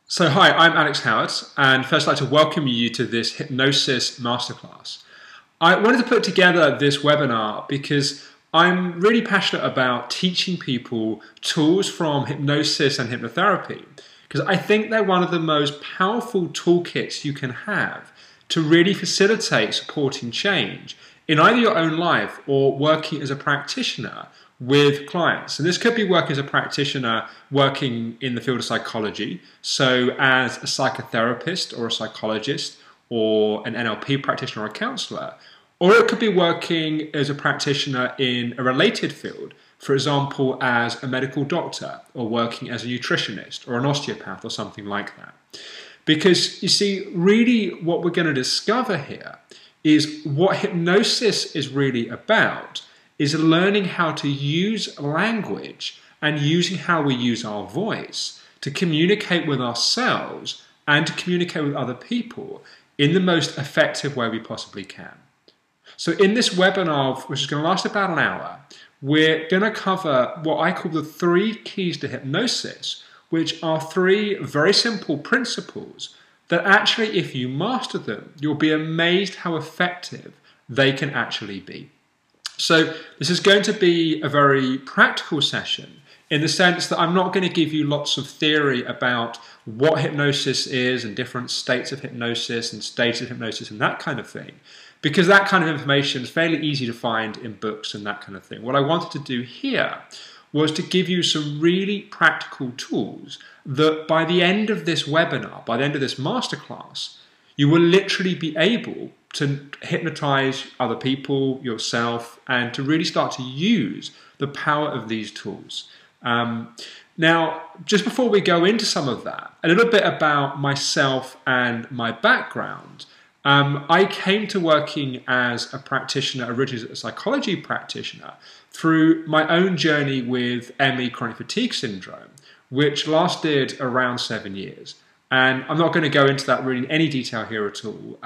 So hi, I'm Alex Howard, and first I'd like to welcome you to this Hypnosis Masterclass. I wanted to put together this webinar because I'm really passionate about teaching people tools from hypnosis and hypnotherapy, because I think they're one of the most powerful toolkits you can have to really facilitate supporting change in either your own life or working as a practitioner with clients. And this could be working as a practitioner working in the field of psychology, so as a psychotherapist or a psychologist or an NLP practitioner or a counselor, or it could be working as a practitioner in a related field, for example, as a medical doctor or working as a nutritionist or an osteopath or something like that. Because you see, really what we're going to discover here is what hypnosis is really about is learning how to use language and using how we use our voice to communicate with ourselves and to communicate with other people in the most effective way we possibly can. So in this webinar, which is going to last about an hour, we're going to cover what I call the 3 keys to hypnosis, which are 3 very simple principles that actually, if you master them, you'll be amazed how effective they can actually be. So this is going to be a very practical session in the sense that I'm not going to give you lots of theory about what hypnosis is and different states of hypnosis and stages of hypnosis and that kind of thing, because that kind of information is fairly easy to find in books and that kind of thing. What I wanted to do here was to give you some really practical tools that by the end of this webinar, by the end of this masterclass, you will literally be able to hypnotize other people, yourself, and to really start to use the power of these tools. Now, just before we go into some of that, a little bit about myself and my background. I came to working as a practitioner, originally as a psychology practitioner, through my own journey with ME, chronic fatigue syndrome, which lasted around 7 years. And I'm not going to go into that really in any detail here at all.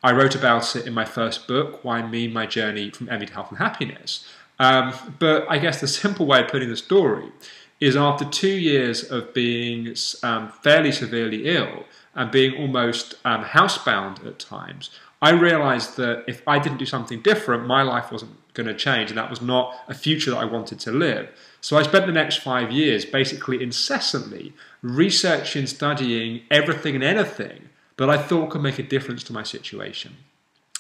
I wrote about it in my first book, Why Me? My Journey from ME to Health and Happiness. But I guess the simple way of putting the story is after 2 years of being fairly severely ill and being almost housebound at times, I realized that if I didn't do something different, my life wasn't going to change, and that was not a future that I wanted to live. So I spent the next 5 years basically incessantly researching, studying everything and anything that I thought could make a difference to my situation.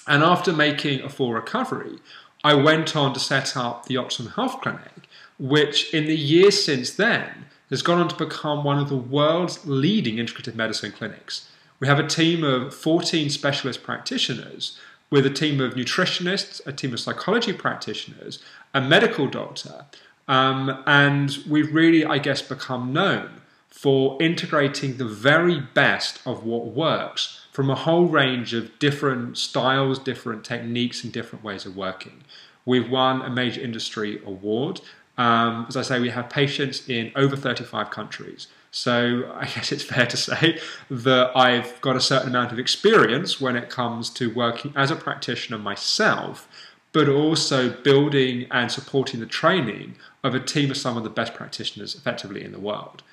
And after making a full recovery, I went on to set up the Optimum Health Clinic, which in the years since then has gone on to become one of the world's leading integrative medicine clinics. We have a team of 14 specialist practitioners with a team of nutritionists, a team of psychology practitioners, a medical doctor, and we've really, I guess, become known for integrating the very best of what works from a whole range of different styles, different techniques, and different ways of working. We've won a major industry award. As I say, we have patients in over 35 countries. So I guess it's fair to say that I've got a certain amount of experience when it comes to working as a practitioner myself, but also building and supporting the training of a team of some of the best practitioners effectively in the world.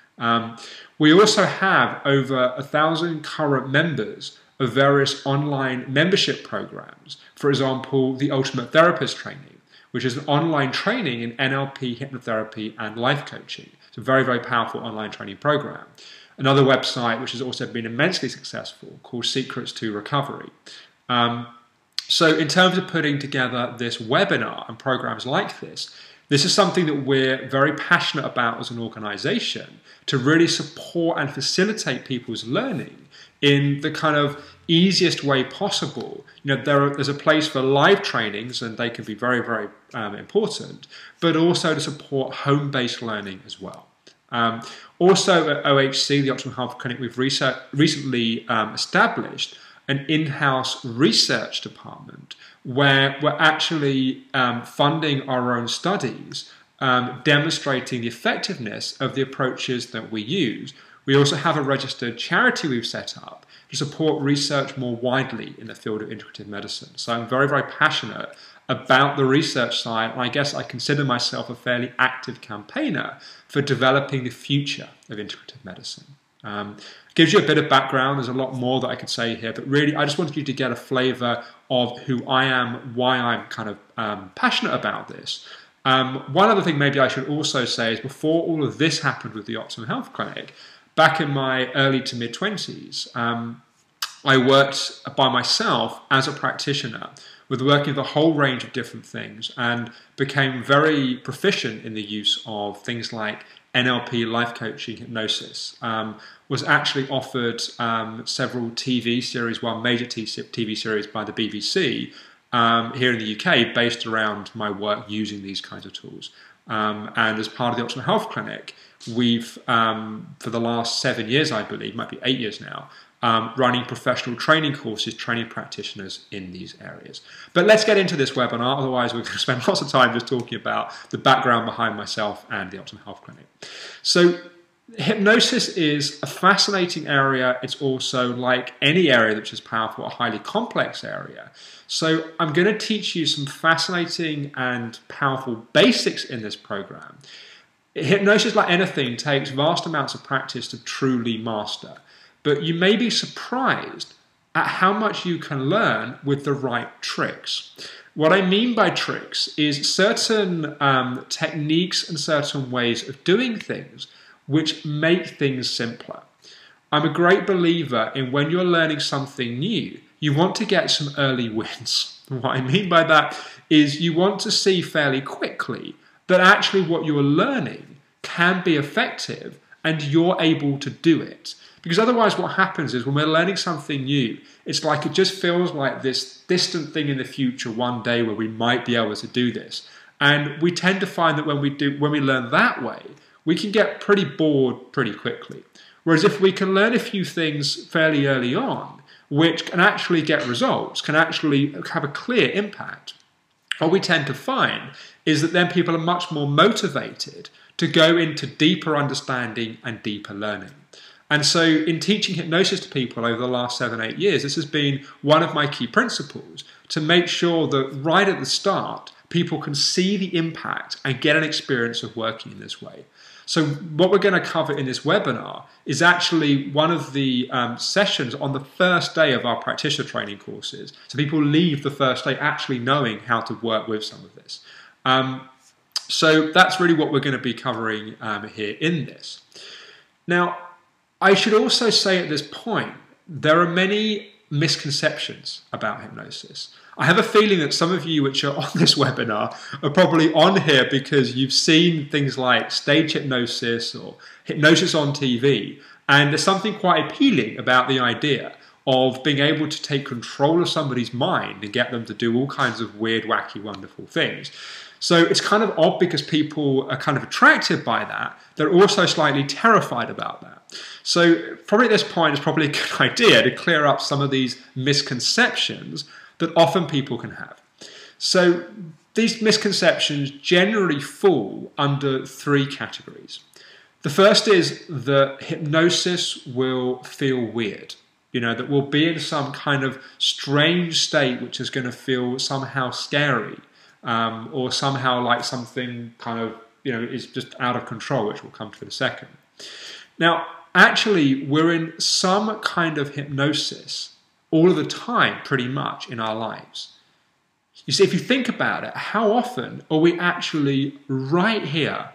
We also have over 1,000 current members of various online membership programs. For example, the Ultimate Therapist Training, which is an online training in NLP, hypnotherapy, and life coaching. It's a very, very powerful online training program. Another website which has also been immensely successful called Secrets to Recovery. So in terms of putting together this webinar and programs like this is something that we're very passionate about as an organization to really support and facilitate people's learning in the kind of easiest way possible. You know, there's a place for live trainings, and they can be very, very important, but also to support home-based learning as well. Also at OHC, the Optimum Health Clinic, we've recently established an in-house research department where we're actually funding our own studies, demonstrating the effectiveness of the approaches that we use. We also have a registered charity we've set up to support research more widely in the field of integrative medicine. So I'm very, very passionate about the research side, and I guess I consider myself a fairly active campaigner for developing the future of integrative medicine. Gives you a bit of background. There's a lot more that I could say here, but really I just wanted you to get a flavor of who I am, why I'm kind of passionate about this. One other thing maybe I should also say is before all of this happened with the Optimum Health Clinic, back in my early to mid-20s, I worked by myself as a practitioner with working with a whole range of different things and became very proficient in the use of things like NLP, life coaching, hypnosis. Was actually offered several TV series, one major TV series by the BBC here in the UK based around my work using these kinds of tools. And as part of the Optimum Health Clinic, we've, for the last 7 years, I believe, might be 8 years now, running professional training courses, training practitioners in these areas. But let's get into this webinar, otherwise we're going to spend lots of time just talking about the background behind myself and the Optimum Health Clinic. So hypnosis is a fascinating area. It's also, like any area which is powerful, a highly complex area. So I'm going to teach you some fascinating and powerful basics in this program. Hypnosis, like anything, takes vast amounts of practice to truly master. But you may be surprised at how much you can learn with the right tricks. What I mean by tricks is certain techniques and certain ways of doing things which make things simpler. I'm a great believer in when you're learning something new, you want to get some early wins. What I mean by that is you want to see fairly quickly that actually what you're learning can be effective and you're able to do it. Because otherwise what happens is when we're learning something new, it's like it just feels like this distant thing in the future one day where we might be able to do this. And we tend to find that when we learn that way, we can get pretty bored pretty quickly. Whereas if we can learn a few things fairly early on, which can actually get results, can actually have a clear impact, what we tend to find is that then people are much more motivated to go into deeper understanding and deeper learning. And so in teaching hypnosis to people over the last 7, 8 years, this has been one of my key principles, to make sure that right at the start, people can see the impact and get an experience of working in this way. So what we're going to cover in this webinar is actually one of the sessions on the first day of our practitioner training courses. So people leave the first day actually knowing how to work with some of this. So that's really what we're going to be covering here in this. Now, I should also say at this point, there are many misconceptions about hypnosis. I have a feeling that some of you which are on this webinar are probably on here because you've seen things like stage hypnosis or hypnosis on TV, and there's something quite appealing about the idea of being able to take control of somebody's mind and get them to do all kinds of weird, wacky, wonderful things. So it's kind of odd because people are kind of attracted by that. They're also slightly terrified about that. So probably at this point, it's probably a good idea to clear up some of these misconceptions that often people can have. So these misconceptions generally fall under 3 categories. The first is that hypnosis will feel weird. You know, that we'll be in some kind of strange state which is going to feel somehow scary, or somehow like something kind of, you know, is just out of control, which we'll come to in a second. Now, actually, we're in some kind of hypnosis all of the time, pretty much, in our lives. You see, if you think about it, how often are we actually right here,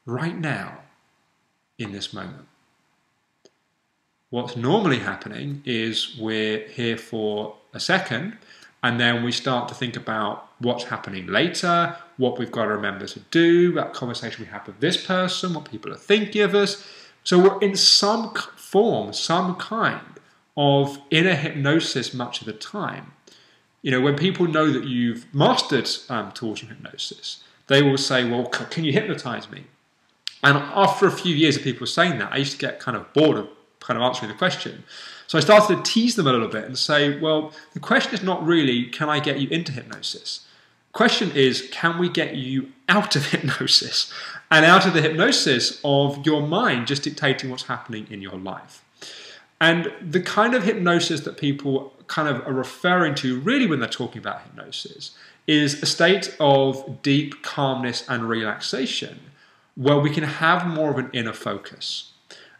right now, in this moment? What's normally happening is we're here for a second, and then we start to think about what's happening later, what we've got to remember to do, that conversation we have with this person, what people are thinking of us. So we're in some form, some kind of inner hypnosis much of the time. You know, when people know that you've mastered tools of hypnosis, they will say, well, can you hypnotize me? And after a few years of people saying that, I used to get kind of bored of kind of answering the question. So I started to tease them a little bit and say, well, the question is not really, can I get you into hypnosis? The question is, can we get you out of hypnosis? And out of the hypnosis of your mind just dictating what's happening in your life. And the kind of hypnosis that people kind of are referring to really when they're talking about hypnosis is a state of deep calmness and relaxation where we can have more of an inner focus.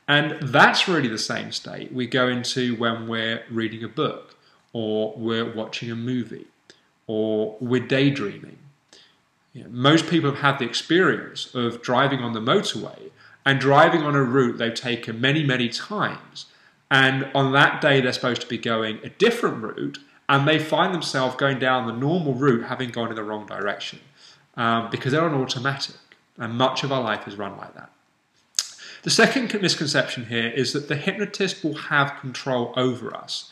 And that's really the same state we go into when we're reading a book, or we're watching a movie, or we're daydreaming. Most people have had the experience of driving on the motorway and driving on a route they've taken many, many times. And on that day, they're supposed to be going a different route, and they find themselves going down the normal route, having gone in the wrong direction, because they're on automatic. And much of our life is run like that. The second misconception here is that the hypnotist will have control over us,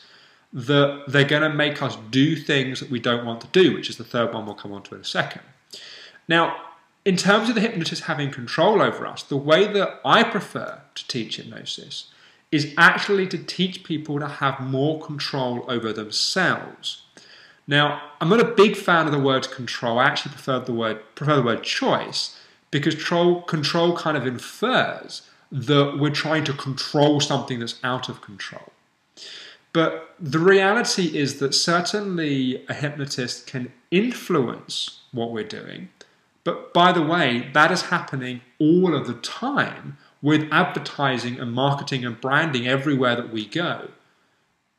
that they're going to make us do things that we don't want to do, which is the third one we'll come on to in a second. Now, in terms of the hypnotist having control over us, the way that I prefer to teach hypnosis is actually to teach people to have more control over themselves. Now, I'm not a big fan of the word control. I actually prefer the word choice, because control kind of infers that we're trying to control something that's out of control. But the reality is that certainly a hypnotist can influence what we're doing. But by the way, that is happening all of the time with advertising and marketing and branding everywhere that we go.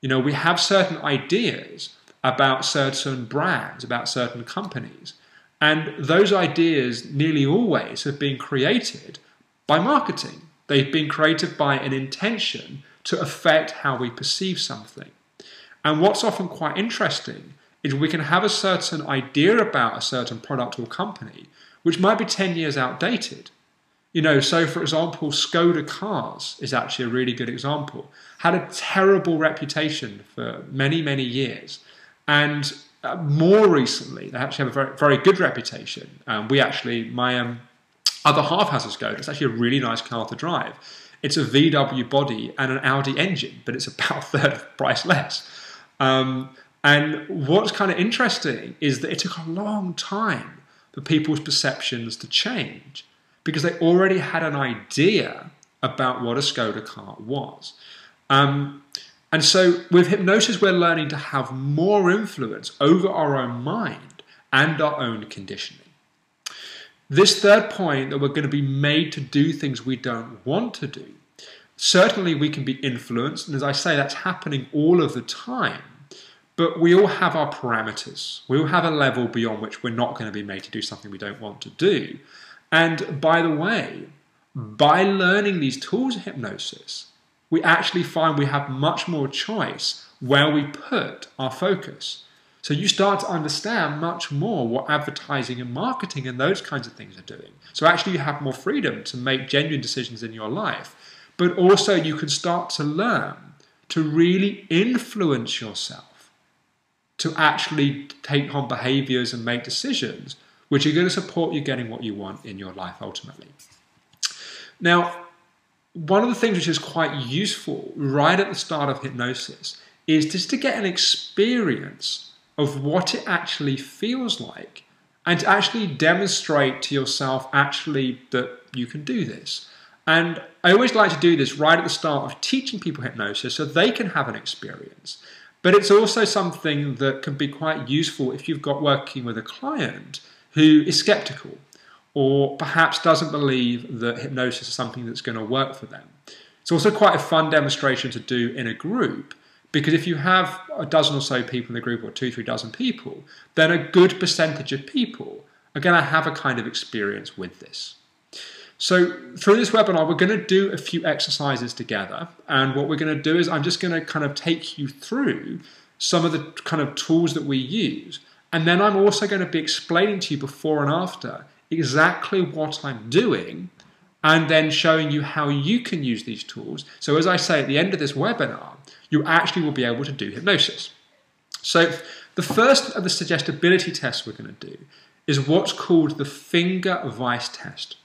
We have certain ideas about certain brands, about certain companies. And those ideas nearly always have been created by marketing. They've been created by an intention to affect how we perceive something. And what's often quite interesting is we can have a certain idea about a certain product or company, which might be 10 years outdated. So for example, Skoda cars is actually a really good example. Had a terrible reputation for many, many years. And more recently, they actually have a very, very good reputation. My other half has a Skoda. It's actually a really nice car to drive. It's a VW body and an Audi engine, but it's about a third of the price less. And what's kind of interesting is that it took a long time for people's perceptions to change, because they already had an idea about what a Skoda car was. And so with hypnosis, we're learning to have more influence over our own mind and our own conditioning. This third point, that we're going to be made to do things we don't want to do. Certainly we can be influenced, and as I say, that's happening all of the time. But we all have our parameters. We all have a level beyond which we're not going to be made to do something we don't want to do. And by the way, by learning these tools of hypnosis, we actually find we have much more choice where we put our focus. So you start to understand much more what advertising and marketing and those kinds of things are doing. So actually you have more freedom to make genuine decisions in your life. But also you can start to learn to really influence yourself, to actually take on behaviors and make decisions which are going to support you getting what you want in your life ultimately. Now, one of the things which is quite useful right at the start of hypnosis is just to get an experience of what it actually feels like, and to actually demonstrate to yourself actually that you can do this. And I always like to do this right at the start of teaching people hypnosis so they can have an experience. But it's also something that can be quite useful if you've got working with a client who is skeptical, or perhaps doesn't believe that hypnosis is something that's going to work for them. It's also quite a fun demonstration to do in a group, because if you have a dozen or so people in the group, or 2-3 dozen people, then a good percentage of people are going to have a kind of experience with this. So through this webinar, we're going to do a few exercises together. And what we're going to do is I'm just going to kind of take you through some of the kind of tools that we use. And then I'm also going to be explaining to you before and after exactly what I'm doing, and then showing you how you can use these tools. So as I say, at the end of this webinar, you actually will be able to do hypnosis. So the first of the suggestibility tests we're going to do is what's called the finger vice test.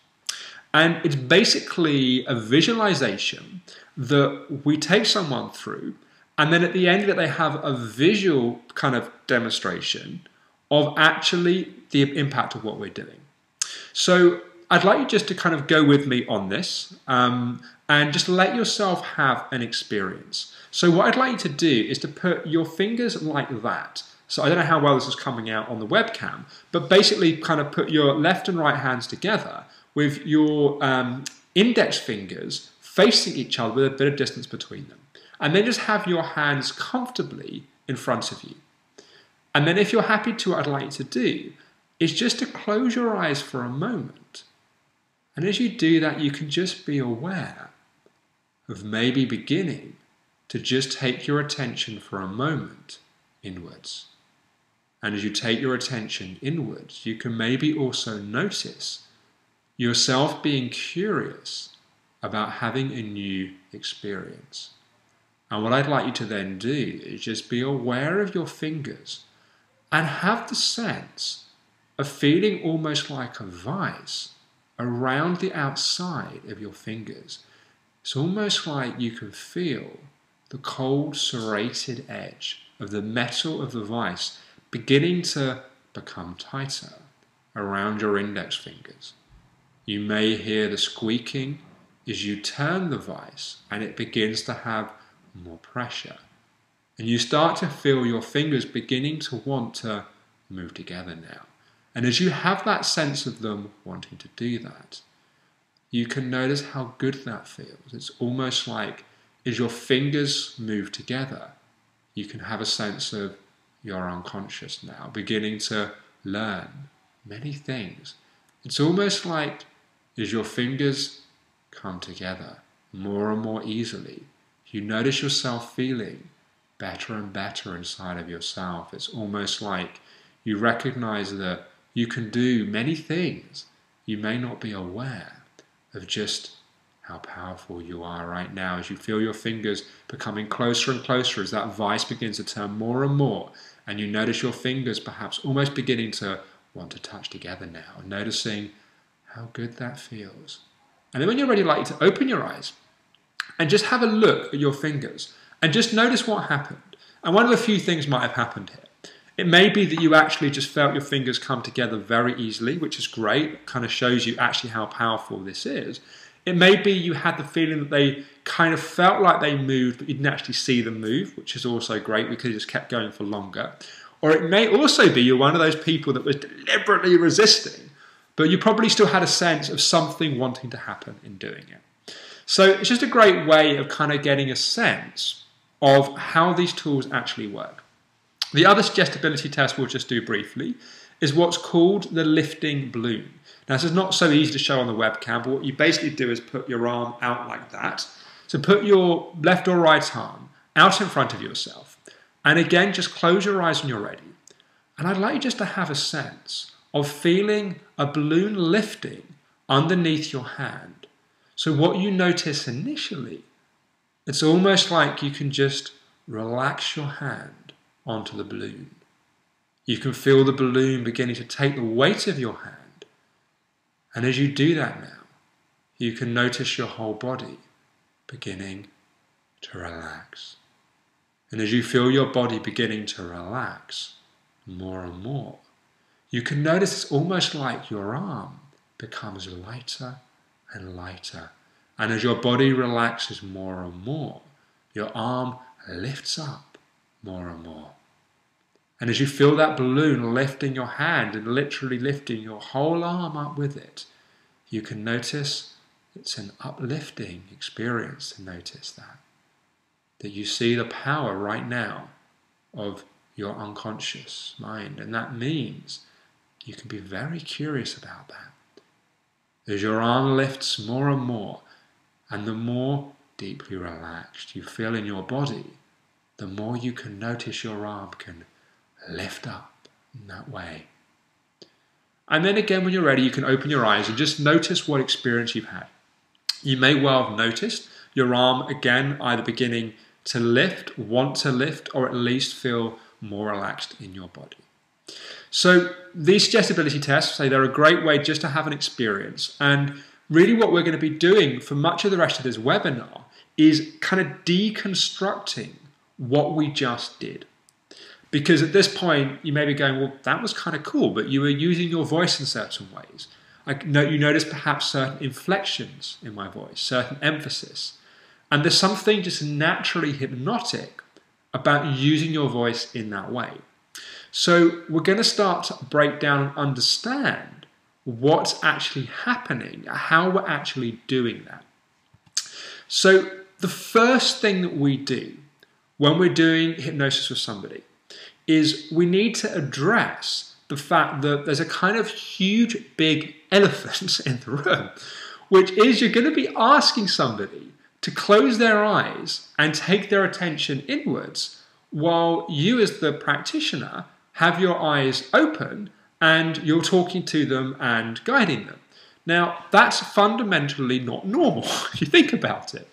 And it's basically a visualization that we take someone through, and then at the end of it, they have a visual kind of demonstration of actually the impact of what we're doing. So I'd like you just to kind of go with me on this and just let yourself have an experience. So what I'd like you to do is to put your fingers like that. So I don't know how well this is coming out on the webcam, but basically kind of put your left and right hands together with your index fingers facing each other with a bit of distance between them. And then just have your hands comfortably in front of you. And then if you're happy to, what I'd like you to do is just to close your eyes for a moment. And as you do that, you can just be aware of maybe beginning to just take your attention for a moment inwards. And as you take your attention inwards, you can maybe also notice yourself being curious about having a new experience. And what I'd like you to then do is just be aware of your fingers and have the sense of feeling almost like a vice around the outside of your fingers. It's almost like you can feel the cold, serrated edge of the metal of the vice beginning to become tighter around your index fingers. You may hear the squeaking as you turn the vice and it begins to have more pressure. And you start to feel your fingers beginning to want to move together now. And as you have that sense of them wanting to do that, you can notice how good that feels. It's almost like as your fingers move together, you can have a sense of your unconscious now beginning to learn many things. It's almost like as your fingers come together more and more easily, you notice yourself feeling better and better inside of yourself. It's almost like you recognize that you can do many things. You may not be aware of just how powerful you are right now as you feel your fingers becoming closer and closer as that vice begins to turn more and more, and you notice your fingers perhaps almost beginning to want to touch together now, noticing how good that feels. And then when you're ready, I'd like you to open your eyes and just have a look at your fingers and just notice what happened. And one of a few things might have happened here. It may be that you actually just felt your fingers come together very easily, which is great. It kind of shows you actually how powerful this is. It may be you had the feeling that they kind of felt like they moved, but you didn't actually see them move, which is also great because you just kept going for longer. Or it may also be you're one of those people that was deliberately resisting, but you probably still had a sense of something wanting to happen in doing it. So it's just a great way of kind of getting a sense of how these tools actually work. The other suggestibility test we'll just do briefly is what's called the lifting balloon. Now, this is not so easy to show on the webcam, but what you basically do is put your arm out like that. So put your left or right arm out in front of yourself. And again, just close your eyes when you're ready. And I'd like you just to have a sense of feeling a balloon lifting underneath your hand. So what you notice initially, it's almost like you can just relax your hand onto the balloon. You can feel the balloon beginning to take the weight of your hand. And as you do that now, you can notice your whole body beginning to relax. And as you feel your body beginning to relax more and more, you can notice it's almost like your arm becomes lighter and lighter. And as your body relaxes more and more, your arm lifts up more and more. And as you feel that balloon lifting your hand and literally lifting your whole arm up with it, you can notice it's an uplifting experience to notice that. That you see the power right now of your unconscious mind. And that means you can be very curious about that. As your arm lifts more and more, and the more deeply relaxed you feel in your body, the more you can notice your arm can lift up in that way. And then again, when you're ready, you can open your eyes and just notice what experience you've had. You may well have noticed your arm again either beginning to lift, want to lift, or at least feel more relaxed in your body. So these suggestibility tests, say they're a great way just to have an experience. And really what we're going to be doing for much of the rest of this webinar is kind of deconstructing what we just did. Because at this point, you may be going, well, that was kind of cool, but you were using your voice in certain ways. You notice perhaps certain inflections in my voice, certain emphasis. And there's something just naturally hypnotic about using your voice in that way. So we're going to start to break down and understand what's actually happening, how we're actually doing that. So the first thing that we do when we're doing hypnosis with somebody is we need to address the fact that there's a kind of huge, big elephant in the room, which is you're going to be asking somebody to close their eyes and take their attention inwards while you as the practitioner have your eyes open and you're talking to them and guiding them. Now, that's fundamentally not normal if you think about it.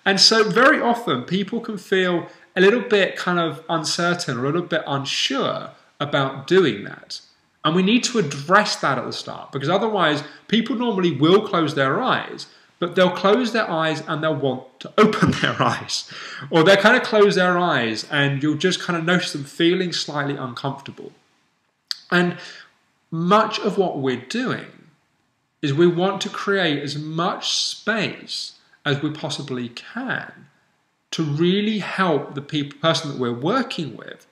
And so very often people can feel a little bit kind of uncertain or a little bit unsure about doing that. And we need to address that at the start, because otherwise people normally will close their eyes, but they'll close their eyes and they'll want to open their eyes. Or they'll kind of close their eyes and you'll just kind of notice them feeling slightly uncomfortable. And much of what we're doing is we want to create as much space as we possibly can to really help the person that we're working with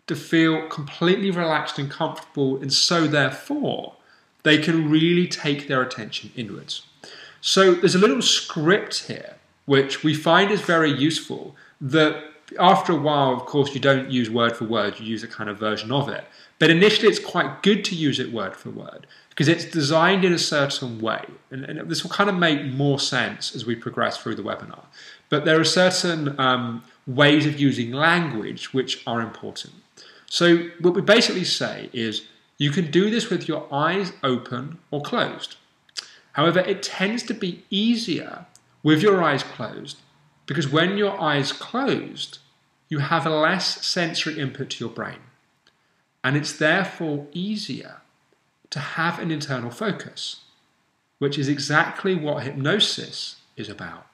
to feel completely relaxed and comfortable, and so therefore they can really take their attention inwards. So there's a little script here which we find is very useful, that after a while, of course, you don't use word for word, you use a kind of version of it. But initially it's quite good to use it word for word because it's designed in a certain way. And this will kind of make more sense as we progress through the webinar. But there are certain ways of using language which are important. So what we basically say is you can do this with your eyes open or closed. However, it tends to be easier with your eyes closed because when your eyes closed, you have a less sensory input to your brain. And it's therefore easier to have an internal focus, which is exactly what hypnosis is about.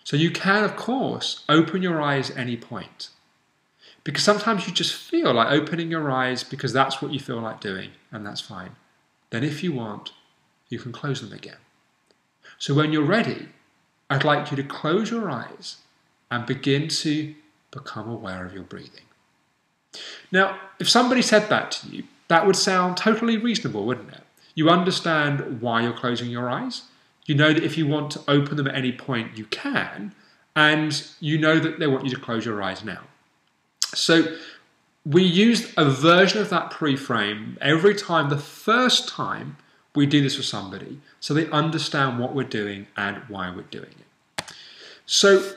So you can, of course, open your eyes at any point, because sometimes you just feel like opening your eyes because that's what you feel like doing, and that's fine. Then if you want, you can close them again. So when you're ready, I'd like you to close your eyes and begin to become aware of your breathing. Now, if somebody said that to you, that would sound totally reasonable, wouldn't it? You understand why you're closing your eyes. You know that if you want to open them at any point, you can. And you know that they want you to close your eyes now. So we use a version of that pre-frame every time, the first time we do this with somebody, so they understand what we're doing and why we're doing it. So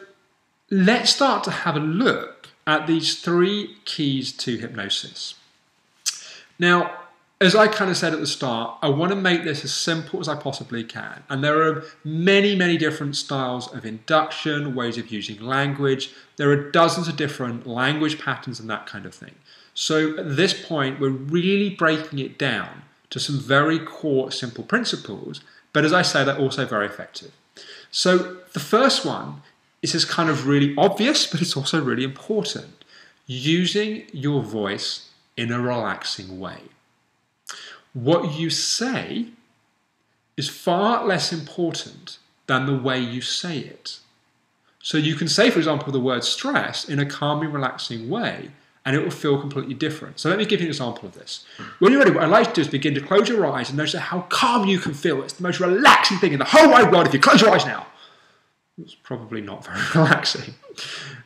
let's start to have a look at these 3 keys to hypnosis. Now, as I kind of said at the start, I want to make this as simple as I possibly can. And there are many, many different styles of induction, ways of using language. There are dozens of different language patterns and that kind of thing. So at this point, we're really breaking it down to some very core, simple principles. But as I say, they're also very effective. So the first one is just kind of really obvious, but it's also really important. Using your voice in a relaxing way. What you say is far less important than the way you say it. So you can say, for example, the word stress in a calming, relaxing way, and it will feel completely different. So let me give you an example of this. When you're ready, what I'd like to do is begin to close your eyes and notice how calm you can feel. It's the most relaxing thing in the whole wide world if you close your eyes now. It's probably not very relaxing.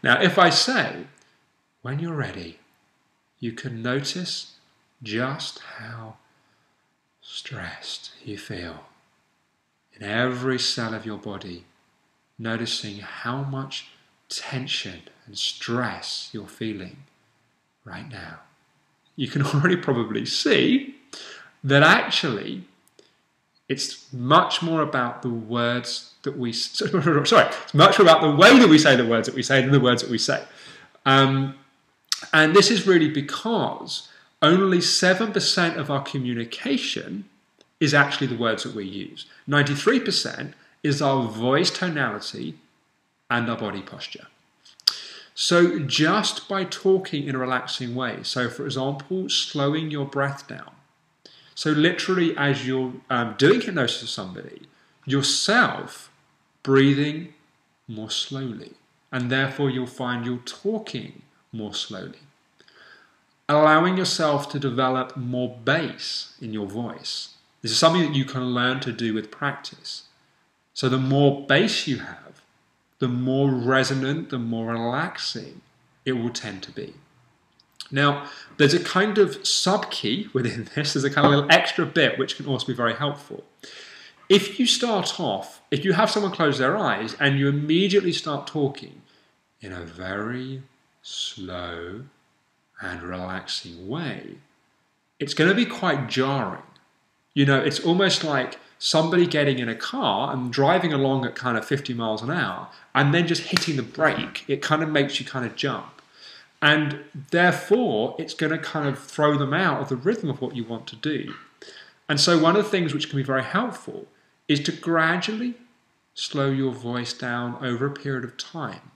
Now, if I say, when you're ready, you can notice just how stressed you feel in every cell of your body, noticing how much tension and stress you're feeling right now. You can already probably see that actually it's much more about the words that we, it's much more about the way that we say the words that we say than the words that we say. And this is really because only 7% of our communication is actually the words that we use. 93% is our voice tonality and our body posture. So just by talking in a relaxing way, so for example, slowing your breath down. So literally as you're doing hypnosis with somebody, yourself breathing more slowly, and therefore you'll find you're talking more slowly. Allowing yourself to develop more bass in your voice. This is something that you can learn to do with practice. So the more bass you have, the more resonant, the more relaxing it will tend to be. Now, there's a kind of sub-key within this. There's a kind of little extra bit which can also be very helpful. If you start off, if you have someone close their eyes and you immediately start talking in a very slow and relaxing way, it's going to be quite jarring. You know, it's almost like somebody getting in a car and driving along at kind of 50 miles an hour and then just hitting the brake. It kind of makes you kind of jump. And therefore, it's going to kind of throw them out of the rhythm of what you want to do. And so one of the things which can be very helpful is to gradually slow your voice down over a period of time.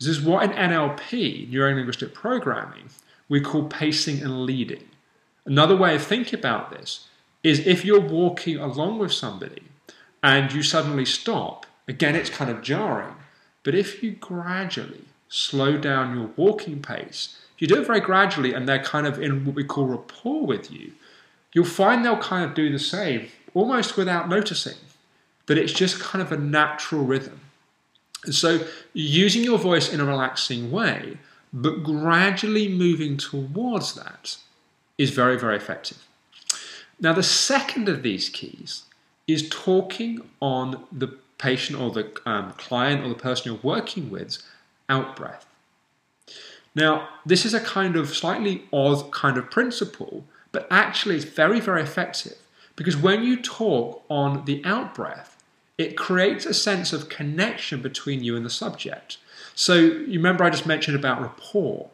This is what in NLP, neuro-linguistic programming, we call pacing and leading. Another way of thinking about this is if you're walking along with somebody and you suddenly stop, again, it's kind of jarring, but if you gradually slow down your walking pace, if you do it very gradually and they're kind of in what we call rapport with you, you'll find they'll kind of do the same, almost without noticing, that it's just kind of a natural rhythm. And so using your voice in a relaxing way, but gradually moving towards that is very, very effective. Now, the second of these keys is talking on the patient or the client or the person you're working with's out-breath. Now, this is a kind of slightly odd kind of principle, but actually it's very, very effective because when you talk on the out-breath, it creates a sense of connection between you and the subject. So you remember I just mentioned about rapport,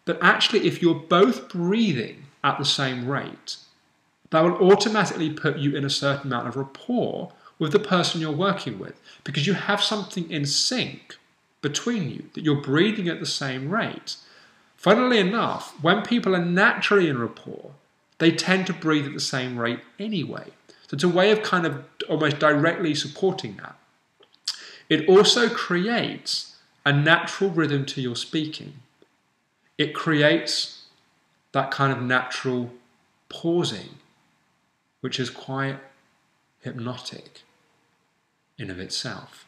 but actually if you're both breathing at the same rate, that will automatically put you in a certain amount of rapport with the person you're working with because you have something in sync between you, that you're breathing at the same rate. Funnily enough, when people are naturally in rapport, they tend to breathe at the same rate anyway. So it's a way of kind of almost directly supporting that. It also creates a natural rhythm to your speaking. It creates that kind of natural pausing, which is quite hypnotic in of itself.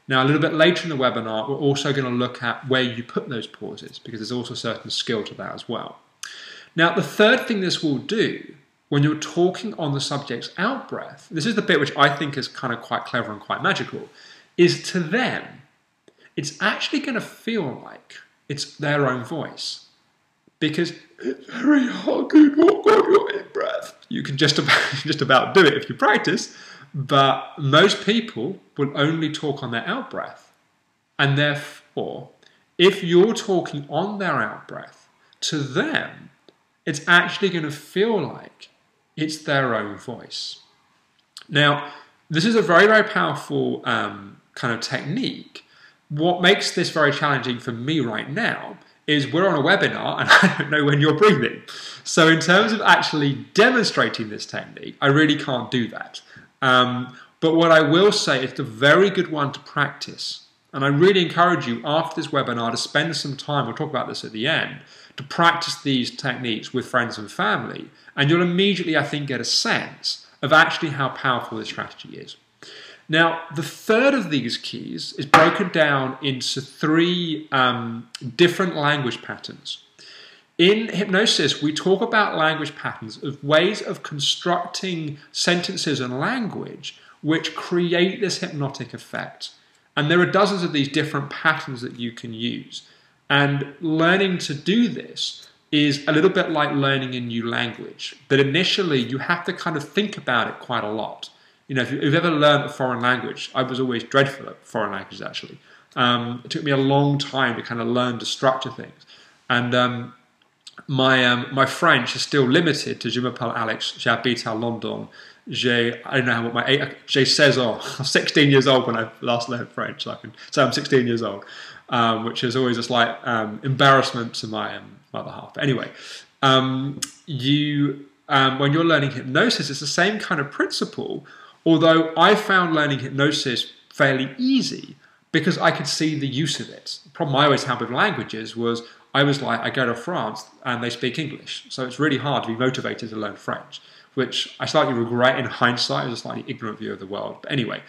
Now, a little bit later in the webinar, we're also going to look at where you put those pauses, because there's also a certain skill to that as well. Now, the third thing this will do when you're talking on the subject's out-breath, this is the bit which I think is kind of quite clever and quite magical, is to them, it's actually going to feel like it's their own voice. Because it's very hard to talk on your in-breath. You can just about do it if you practice, but most people will only talk on their out-breath. And therefore, if you're talking on their out-breath, to them, it's actually going to feel like it's their own voice. Now, this is a very, very powerful kind of technique. What makes this very challenging for me right now is we're on a webinar and I don't know when you're breathing. So in terms of actually demonstrating this technique, I really can't do that. But what I will say, it's a very good one to practice. And I really encourage you after this webinar to spend some time, we'll talk about this at the end, to practice these techniques with friends and family. And you'll immediately, I think, get a sense of actually how powerful this strategy is. Now, the third of these keys is broken down into three different language patterns. In hypnosis, we talk about language patterns as ways of constructing sentences and language which create this hypnotic effect. And there are dozens of these different patterns that you can use. And learning to do this is a little bit like learning a new language. That initially, you have to kind of think about it quite a lot. You know, if you've ever learned a foreign language, I was always dreadful at foreign languages, actually. It took me a long time to kind of learn to structure things. And my French is still limited to Je m'appelle Alex, j'habite à London, I don't know what j'ai 16 ans. I'm 16 years old when I last learned French, so I can say I'm 16 years old, which is always a slight embarrassment to my other half. But anyway, when you're learning hypnosis, it's the same kind of principle, although I found learning hypnosis fairly easy because I could see the use of it. The problem I always had with languages was I was like, I go to France and they speak English, so it's really hard to be motivated to learn French, which I slightly regret in hindsight. It was a slightly ignorant view of the world. But anyway,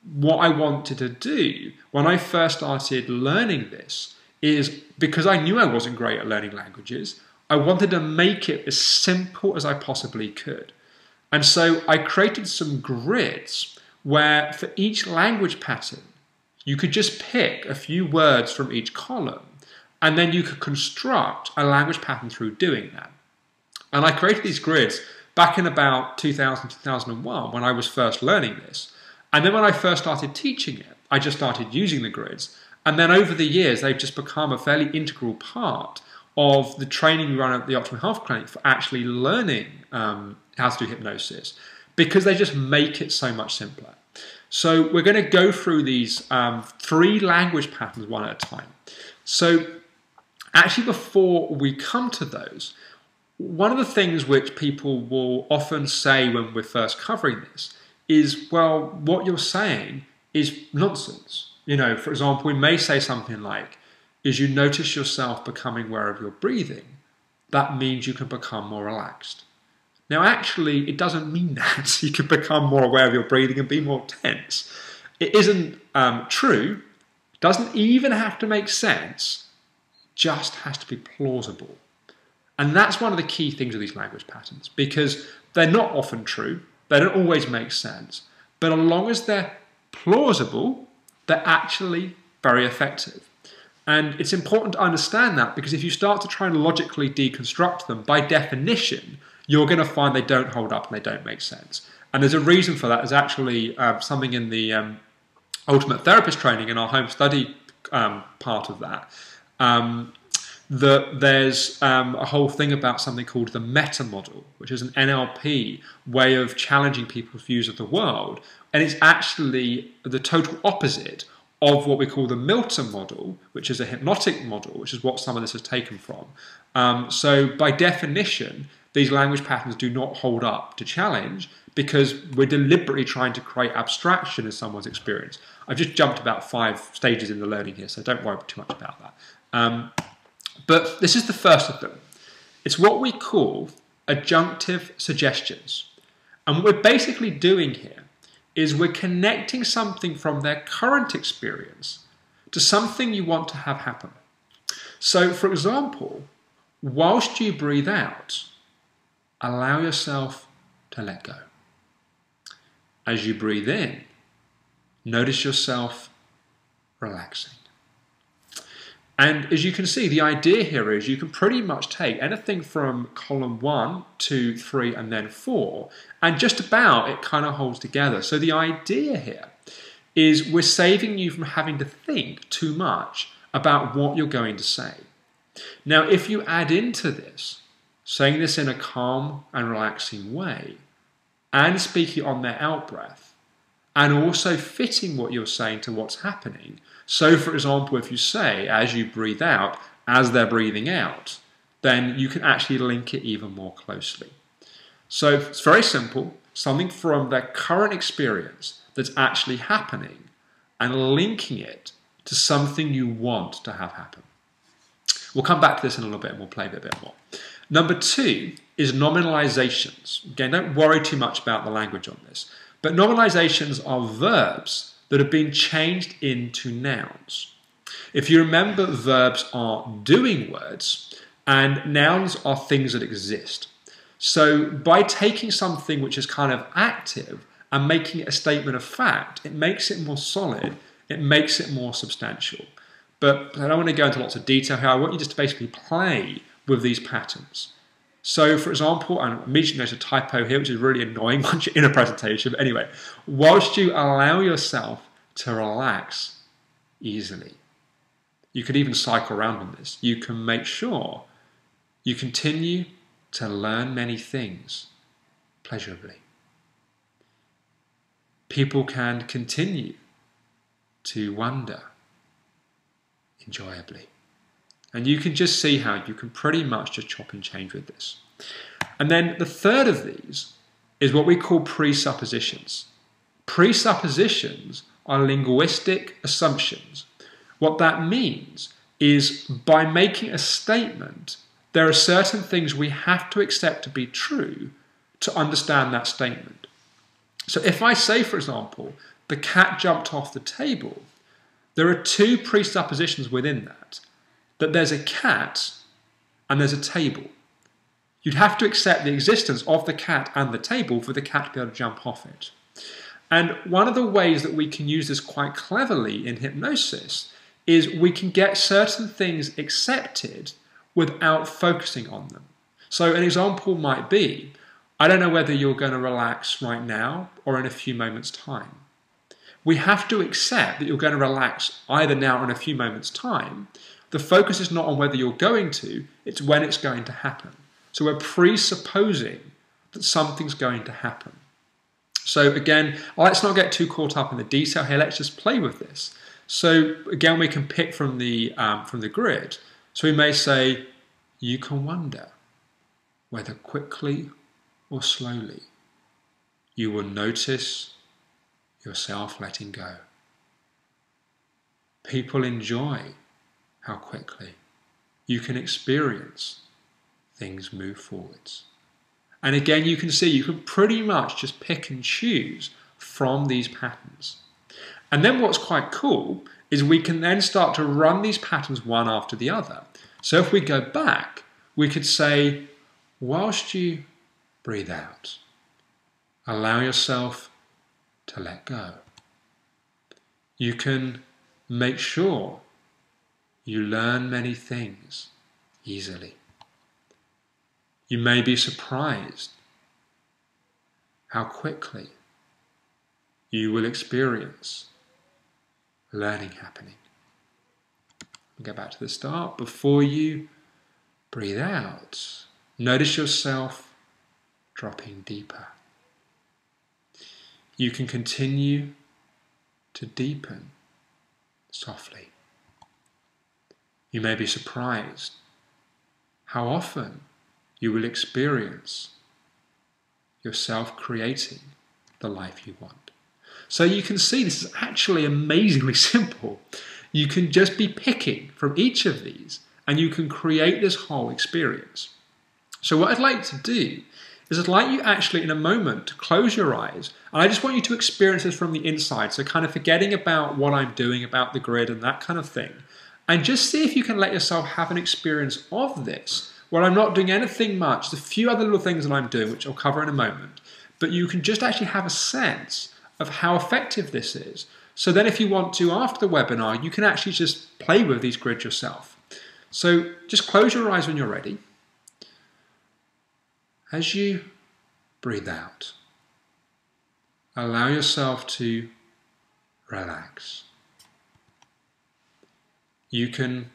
what I wanted to do when I first started learning this is, because I knew I wasn't great at learning languages, I wanted to make it as simple as I possibly could. And so I created some grids where for each language pattern, you could just pick a few words from each column, and then you could construct a language pattern through doing that. And I created these grids back in about 2000, 2001 when I was first learning this. And then when I first started teaching it, I just started using the grids. And then over the years, they've just become a fairly integral part of the training we run at the Optimal Health Clinic for actually learning how to do hypnosis, because they just make it so much simpler. So we're going to go through these 3 language patterns one at a time. So actually, before we come to those, one of the things which people will often say when we're first covering this is, well, what you're saying is nonsense. You know, for example, we may say something like, as you notice yourself becoming aware of your breathing, that means you can become more relaxed. Now, actually, it doesn't mean that. You can become more aware of your breathing and be more tense. It isn't true, doesn't even have to make sense, just has to be plausible. And that's one of the key things of these language patterns, because they're not often true, they don't always make sense, but as long as they're plausible, they're actually very effective. And it's important to understand that, because if you start to try and logically deconstruct them, by definition, you're going to find they don't hold up and they don't make sense. And there's a reason for that. There's actually something in the Ultimate Therapist training, in our home study part of that, that there's a whole thing about something called the meta model, which is an NLP way of challenging people's views of the world. And it's actually the total opposite of what we call the Milton model, which is a hypnotic model, which is what some of this is taken from. So by definition, these language patterns do not hold up to challenge, because we're deliberately trying to create abstraction in someone's experience. I've just jumped about 5 stages in the learning here, so don't worry too much about that. But this is the first of them. It's what we call adjunctive suggestions. And what we're basically doing here is we're connecting something from their current experience to something you want to have happen. So, for example, whilst you breathe out, allow yourself to let go. As you breathe in, notice yourself relaxing. And as you can see, the idea here is you can pretty much take anything from column 1, 2, 3, and then 4, and just about it kind of holds together. So the idea here is we're saving you from having to think too much about what you're going to say. Now, if you add into this, saying this in a calm and relaxing way, and speaking on their out-breath, and also fitting what you're saying to what's happening. So, for example, if you say, as you breathe out, as they're breathing out, then you can actually link it even more closely. So it's very simple, something from their current experience that's actually happening, and linking it to something you want to have happen. We'll come back to this in a little bit and we'll play with it a bit more. Number 2 is nominalizations. Again, don't worry too much about the language on this. But nominalizations are verbs that have been changed into nouns. If you remember, verbs are doing words and nouns are things that exist. So by taking something which is kind of active and making it a statement of fact, it makes it more solid, it makes it more substantial. But I don't want to go into lots of detail here. I want you just to basically play with these patterns. So, for example, and immediately notice a typo here, which is really annoying once you're in a presentation. But anyway, whilst you allow yourself to relax easily, you could even cycle around on this. You can make sure you continue to learn many things pleasurably. People can continue to wonder enjoyably. And you can just see how you can pretty much just chop and change with this. And then the third of these is what we call presuppositions. Presuppositions are linguistic assumptions. What that means is by making a statement, there are certain things we have to accept to be true to understand that statement. So if I say, for example, the cat jumped off the table, there are two presuppositions within that. That there's a cat and there's a table. You'd have to accept the existence of the cat and the table for the cat to be able to jump off it. And one of the ways that we can use this quite cleverly in hypnosis is we can get certain things accepted without focusing on them. So an example might be, I don't know whether you're going to relax right now or in a few moments' time. We have to accept that you're going to relax either now or in a few moments' time. The focus is not on whether you're going to, it's when it's going to happen. So we're presupposing that something's going to happen. So again, let's not get too caught up in the detail here, let's just play with this. So again, we can pick from the grid. So we may say, you can wonder whether quickly or slowly you will notice yourself letting go. People enjoy how quickly you can experience things move forwards. And again, you can see you can pretty much just pick and choose from these patterns. And then what's quite cool is we can then start to run these patterns one after the other. So if we go back, we could say, whilst you breathe out, allow yourself to let go. You can make sure you learn many things easily. You may be surprised how quickly you will experience learning happening. We'll go back to the start. Before you breathe out, notice yourself dropping deeper. You can continue to deepen softly. You may be surprised how often you will experience yourself creating the life you want. So you can see this is actually amazingly simple. You can just be picking from each of these and you can create this whole experience. So what I'd like to do is I'd like you actually in a moment to close your eyes, and I just want you to experience this from the inside, so kind of forgetting about what I'm doing, about the grid and that kind of thing, and just see if you can let yourself have an experience of this where I'm not doing anything much. There's a few other little things that I'm doing, which I'll cover in a moment, but you can just actually have a sense of how effective this is. So then if you want to, after the webinar, you can actually just play with these grids yourself. So just close your eyes when you're ready. As you breathe out, allow yourself to relax. You can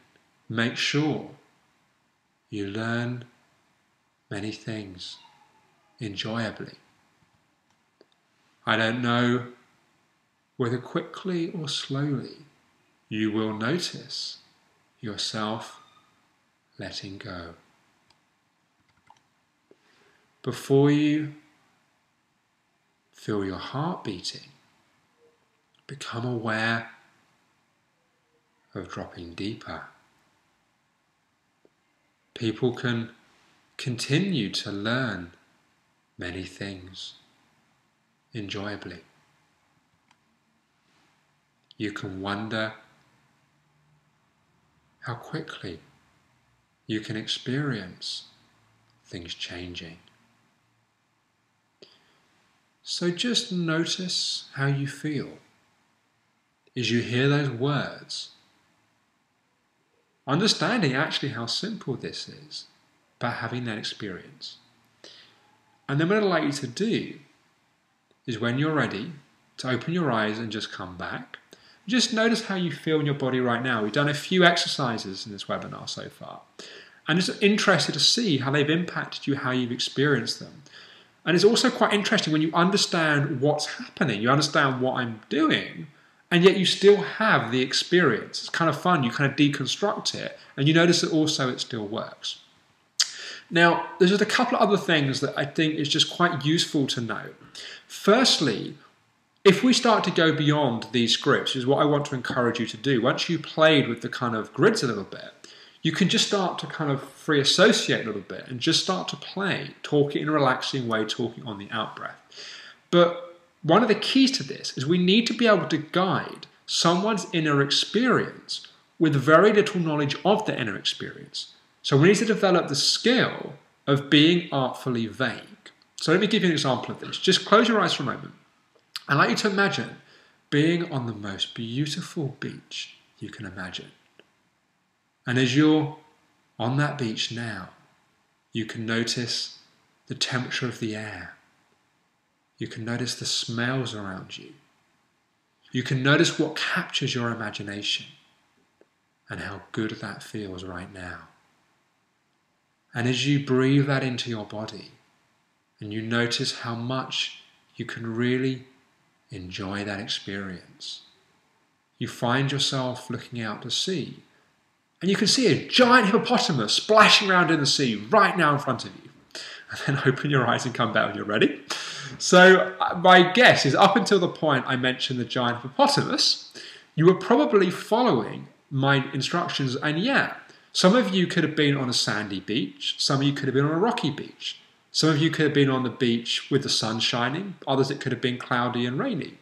make sure you learn many things enjoyably. I don't know whether quickly or slowly you will notice yourself letting go. Before you feel your heart beating, become aware of dropping deeper. People can continue to learn many things enjoyably. You can wonder how quickly you can experience things changing. So just notice how you feel as you hear those words, understanding actually how simple this is by having that experience. And then what I'd like you to do is when you're ready to open your eyes and just come back, just notice how you feel in your body right now. We've done a few exercises in this webinar so far, and it's interested to see how they've impacted you, how you've experienced them. And it's also quite interesting when you understand what's happening, you understand what I'm doing, and yet you still have the experience. It's kind of fun. You kind of deconstruct it, and you notice that also it still works. Now, there's just a couple of other things that I think is just quite useful to know. Firstly, if we start to go beyond these scripts, which is what I want to encourage you to do, once you played with the kind of grids a little bit, you can just start to kind of free associate a little bit and just start to play, talking in a relaxing way, talking on the out breath. But one of the keys to this is we need to be able to guide someone's inner experience with very little knowledge of the inner experience. So we need to develop the skill of being artfully vague. So let me give you an example of this. Just close your eyes for a moment. I'd like you to imagine being on the most beautiful beach you can imagine. And as you're on that beach now, you can notice the temperature of the air. You can notice the smells around you. You can notice what captures your imagination and how good that feels right now. And as you breathe that into your body and you notice how much you can really enjoy that experience, you find yourself looking out to sea and you can see a giant hippopotamus splashing around in the sea right now in front of you. And then open your eyes and come back when you're ready. So my guess is up until the point I mentioned the giant hippopotamus, you were probably following my instructions. And yeah, some of you could have been on a sandy beach. Some of you could have been on a rocky beach. Some of you could have been on the beach with the sun shining. Others, it could have been cloudy and rainy.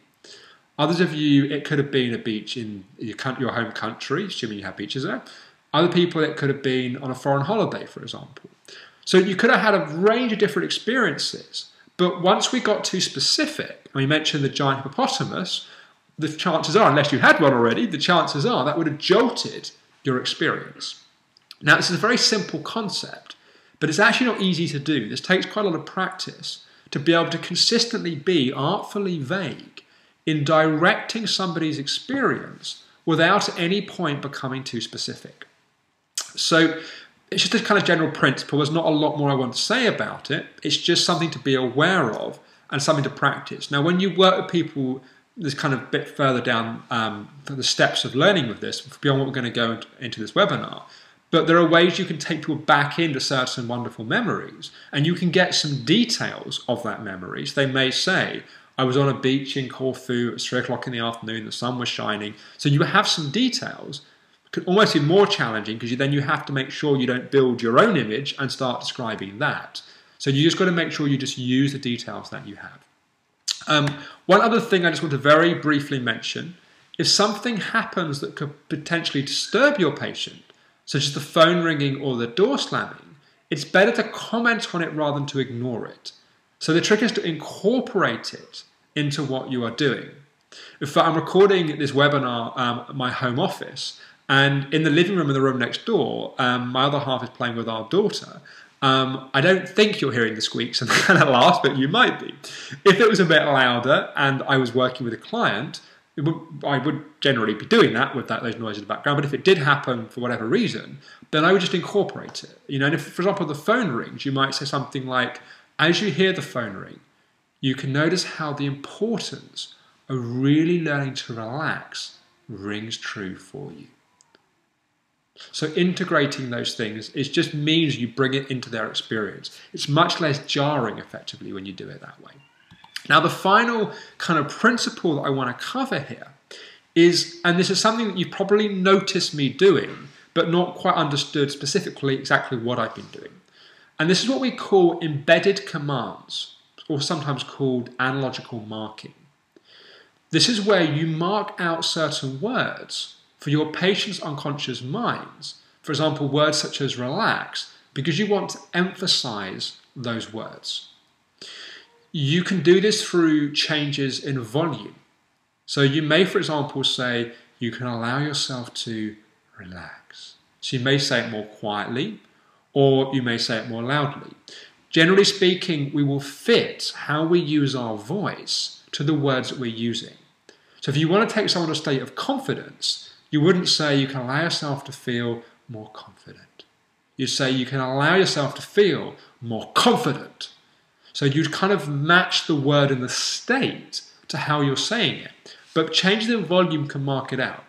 Others of you, it could have been a beach in your home country, assuming you have beaches there. Other people, it could have been on a foreign holiday, for example. So you could have had a range of different experiences. But once we got too specific, and we mentioned the giant hippopotamus, the chances are, unless you had one already, the chances are that would have jolted your experience. Now, this is a very simple concept, but it's actually not easy to do. This takes quite a lot of practice to be able to consistently be artfully vague in directing somebody's experience without at any point becoming too specific. So it's just a kind of general principle. There's not a lot more I want to say about it. It's just something to be aware of and something to practice. Now, when you work with people, this kind of bit further down the steps of learning with this, beyond what we're going to go into this webinar, but there are ways you can take people back into certain wonderful memories, and you can get some details of that memory. So they may say, I was on a beach in Corfu, it was 3 o'clock in the afternoon, the sun was shining. So you have some details. It could almost be more challenging because then you have to make sure you don't build your own image and start describing that. So you just got to make sure you just use the details that you have. One other thing I just want to very briefly mention, if something happens that could potentially disturb your patient, such as the phone ringing or the door slamming, it's better to comment on it rather than to ignore it. So the trick is to incorporate it into what you are doing. In fact, I'm recording this webinar at my home office, and in the living room in the room next door, my other half is playing with our daughter. I don't think you're hearing the squeaks and the kind of laughs, but you might be. If it was a bit louder and I was working with a client, I would generally be doing that with those noises in the background. But if it did happen for whatever reason, then I would just incorporate it. And if, for example, the phone rings, you might say something like, as you hear the phone ring, you can notice how the importance of really learning to relax rings true for you. So integrating those things, it just means you bring it into their experience. It's much less jarring, effectively, when you do it that way. Now, the final kind of principle that I want to cover here is, and this is something that you've probably noticed me doing, but not quite understood specifically exactly what I've been doing. And this is what we call embedded commands, or sometimes called analogical marking. This is where you mark out certain words for your patient's unconscious minds. For example, words such as relax, because you want to emphasize those words. You can do this through changes in volume. So you may, for example, say, you can allow yourself to relax. So you may say it more quietly, or you may say it more loudly. Generally speaking, we will fit how we use our voice to the words that we're using. So if you want to take someone to a state of confidence, you wouldn't say you can allow yourself to feel more confident. You'd say you can allow yourself to feel more confident. So you'd kind of match the word and the state to how you're saying it. But changing the volume can mark it out.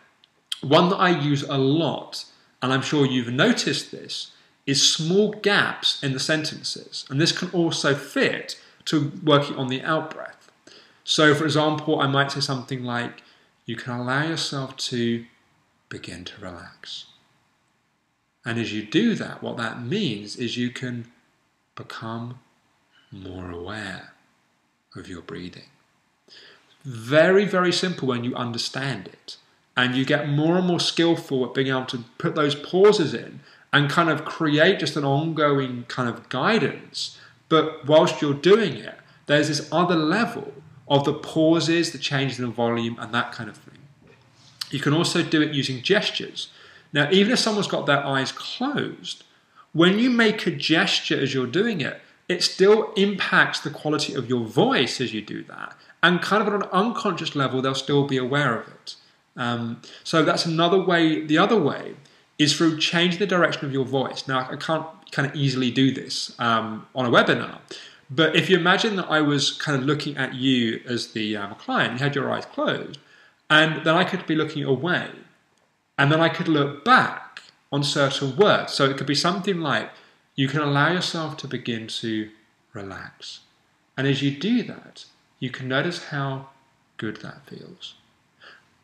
One that I use a lot, and I'm sure you've noticed this, is small gaps in the sentences. And this can also fit to working on the out-breath. So for example, I might say something like, you can allow yourself to begin to relax. And as you do that, what that means is you can become more aware of your breathing. very, very simple when you understand it. And you get more and more skillful at being able to put those pauses in and kind of create just an ongoing kind of guidance. But whilst you're doing it, there's this other level of the pauses, the changes in the volume, and that kind of thing. You can also do it using gestures. Now, even if someone's got their eyes closed, when you make a gesture as you're doing it, it still impacts the quality of your voice as you do that. And kind of on an unconscious level, they'll still be aware of it. So that's another way. The other way is through changing the direction of your voice. Now, I can't kind of easily do this on a webinar, but if you imagine that I was kind of looking at you as the client, you had your eyes closed, and then I could be looking away, and then I could look back on certain words. So it could be something like, you can allow yourself to begin to relax. And as you do that, you can notice how good that feels.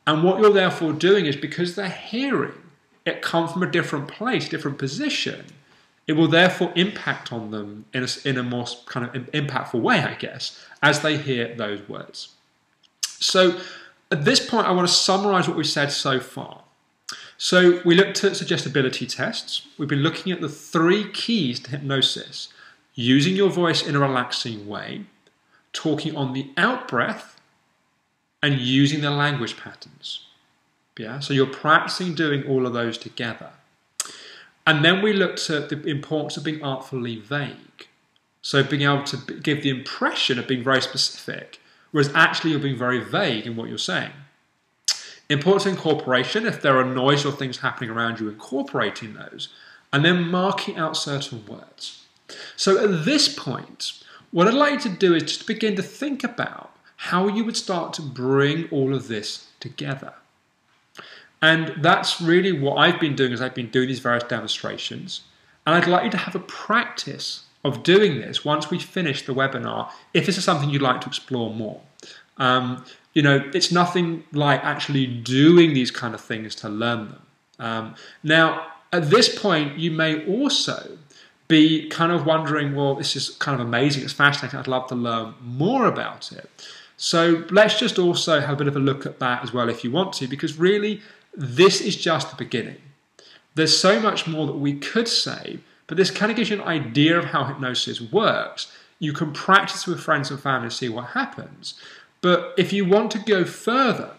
And what you're therefore doing is, because they're hearing it come from a different place, different position, it will therefore impact on them in a more kind of impactful way, I guess, as they hear those words. So at this point, I want to summarize what we've said so far. So we looked at suggestibility tests. We've been looking at the 3 keys to hypnosis: using your voice in a relaxing way, talking on the out-breath, and using the language patterns. Yeah, so you're practicing doing all of those together. And then we looked at the importance of being artfully vague. So being able to give the impression of being very specific, whereas actually you're being very vague in what you're saying. Importance of incorporation, if there are noise or things happening around you, incorporating those, and then marking out certain words. So at this point, what I'd like you to do is just begin to think about how you would start to bring all of this together. And that's really what I've been doing, as I've been doing these various demonstrations. And I'd like you to have a practice of doing this once we finish the webinar, if this is something you'd like to explore more. It's nothing like actually doing these kind of things to learn them. Now, at this point, you may also be kind of wondering, well, this is kind of amazing, it's fascinating, I'd love to learn more about it. So let's just also have a bit of a look at that as well if you want to, because really this is just the beginning. There's so much more that we could say, but this kind of gives you an idea of how hypnosis works. You can practice with friends and family and see what happens. But if you want to go further,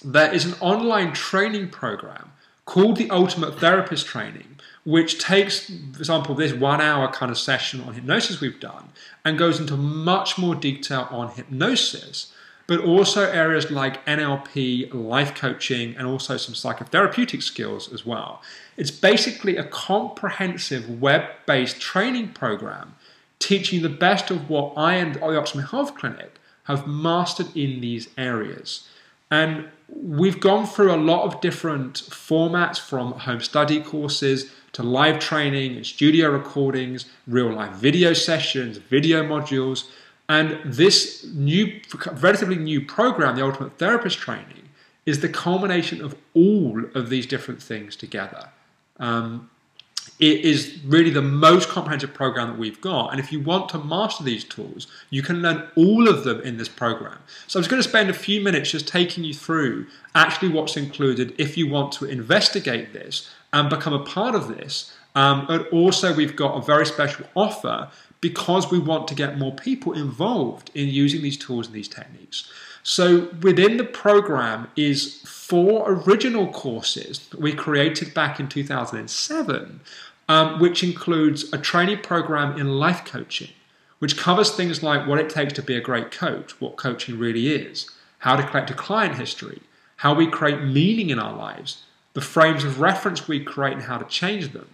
there is an online training program called the Ultimate Therapist Training, which takes, for example, this 1 hour kind of session on hypnosis we've done and goes into much more detail on hypnosis, but also areas like NLP, life coaching, and also some psychotherapeutic skills as well. It's basically a comprehensive web-based training program teaching the best of what I and the Optimum Health Clinic have mastered in these areas. And we've gone through a lot of different formats, from home study courses to live training and studio recordings, real life video sessions, video modules. And this new, relatively new program, the Ultimate Therapist Training, is the culmination of all of these different things together. It is really the most comprehensive program that we've got. And if you want to master these tools, you can learn all of them in this program. So I'm just going to spend a few minutes just taking you through actually what's included if you want to investigate this and become a part of this. And also we've got a very special offer because we want to get more people involved in using these tools and these techniques. So within the program is 4 original courses that we created back in 2007, which includes a training program in life coaching, which covers things like what it takes to be a great coach, what coaching really is, how to collect a client history, how we create meaning in our lives, the frames of reference we create and how to change them,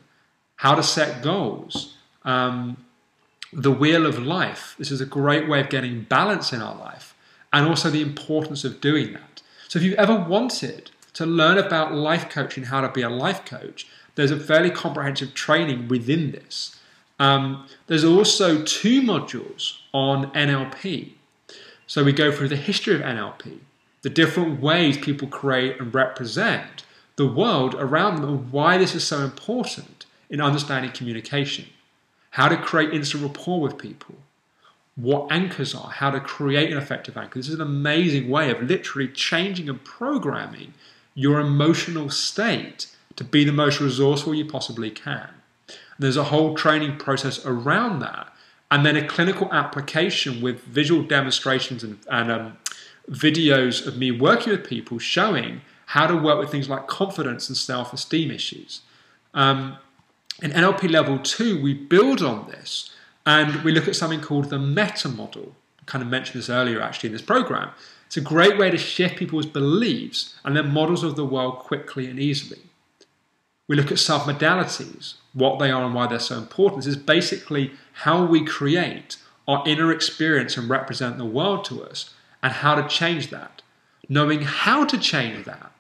how to set goals, the wheel of life. This is a great way of getting balance in our life, and also the importance of doing that. So if you've ever wanted to learn about life coaching, how to be a life coach, there's a fairly comprehensive training within this. There's also 2 modules on NLP. So we go through the history of NLP, the different ways people create and represent the world around them, and why this is so important in understanding communication, how to create instant rapport with people, what anchors are, how to create an effective anchor. This is an amazing way of literally changing and programming your emotional state to be the most resourceful you possibly can. There's a whole training process around that, and then a clinical application with visual demonstrations and videos of me working with people showing how to work with things like confidence and self-esteem issues. In NLP level 2, we build on this and we look at something called the meta model. I kind of mentioned this earlier actually in this program. It's a great way to shift people's beliefs and their models of the world quickly and easily. We look at sub-modalities, what they are and why they're so important. This is basically how we create our inner experience and represent the world to us, and how to change that. Knowing how to change that